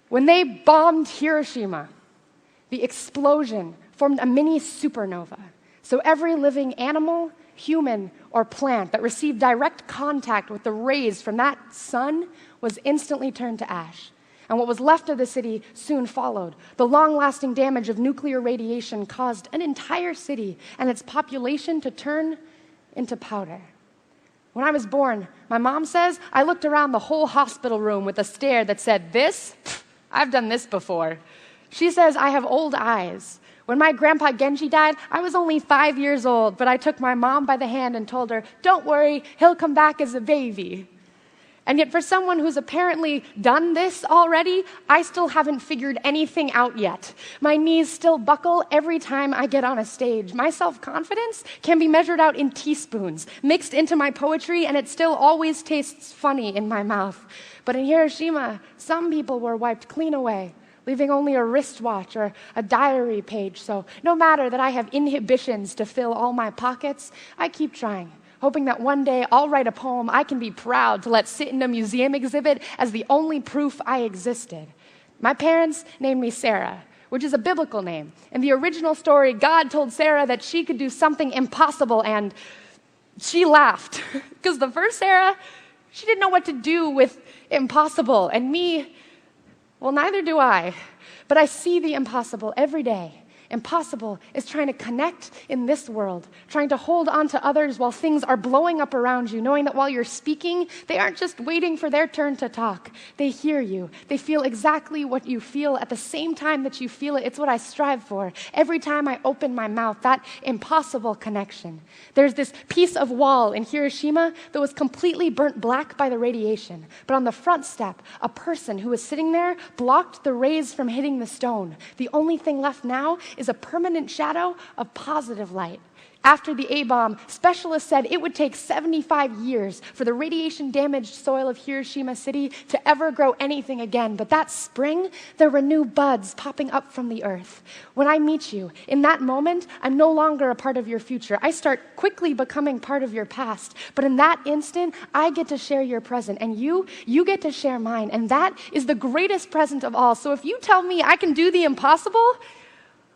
When they bombed Hiroshima, the explosion formed a mini supernova. So every living animal, human, or plant that received direct contact with the rays from that sun was instantly turned to ash. And what was left of the city soon followed. The long-lasting damage of nuclear radiation caused an entire city and its population to turn into powder. When I was born, my mom says, I looked around the whole hospital room with a stare that said, "This? I've done this before." She says, I have old eyes. When my grandpa Genji died, I was only 5 years old, but I took my mom by the hand and told her, "Don't worry, he'll come back as a baby." And yet for someone who's apparently done this already, I still haven't figured anything out yet. My knees still buckle every time I get on a stage. My self-confidence can be measured out in teaspoons, mixed into my poetry, and it still always tastes funny in my mouth. But in Hiroshima, some people were wiped clean away, leaving only a wristwatch or a diary page. So no matter that I have inhibitions to fill all my pockets, I keep trying, hoping that one day I'll write a poem I can be proud to let sit in a museum exhibit as the only proof I existed. My parents named me Sarah, which is a biblical name. In the original story, God told Sarah that she could do something impossible, and she laughed. Because the first Sarah, she didn't know what to do with impossible. And me, well, neither do I. But I see the impossible every day. Impossible is trying to connect in this world, trying to hold on to others while things are blowing up around you, knowing that while you're speaking, they aren't just waiting for their turn to talk. They hear you. They feel exactly what you feel at the same time that you feel it. It's what I strive for. Every time I open my mouth, that impossible connection. There's this piece of wall in Hiroshima that was completely burnt black by the radiation. But on the front step, a person who was sitting there blocked the rays from hitting the stone. The only thing left now is a permanent shadow of positive light. After the A-bomb, specialists said it would take 75 years for the radiation-damaged soil of Hiroshima City to ever grow anything again. But that spring, there were new buds popping up from the earth. When I meet you, in that moment, I'm no longer a part of your future. I start quickly becoming part of your past. But in that instant, I get to share your present. And you get to share mine. And that is the greatest present of all. So if you tell me I can do the impossible,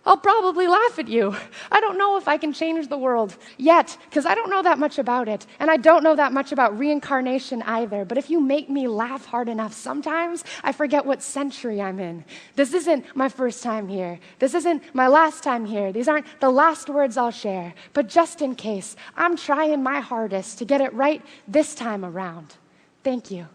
I'll probably laugh at you. I don't know if I can change the world yet, because I don't know that much about it. And I don't know that much about reincarnation either. But if you make me laugh hard enough, sometimes I forget what century I'm in. This isn't my first time here. This isn't my last time here. These aren't the last words I'll share. But just in case, I'm trying my hardest to get it right this time around. Thank you.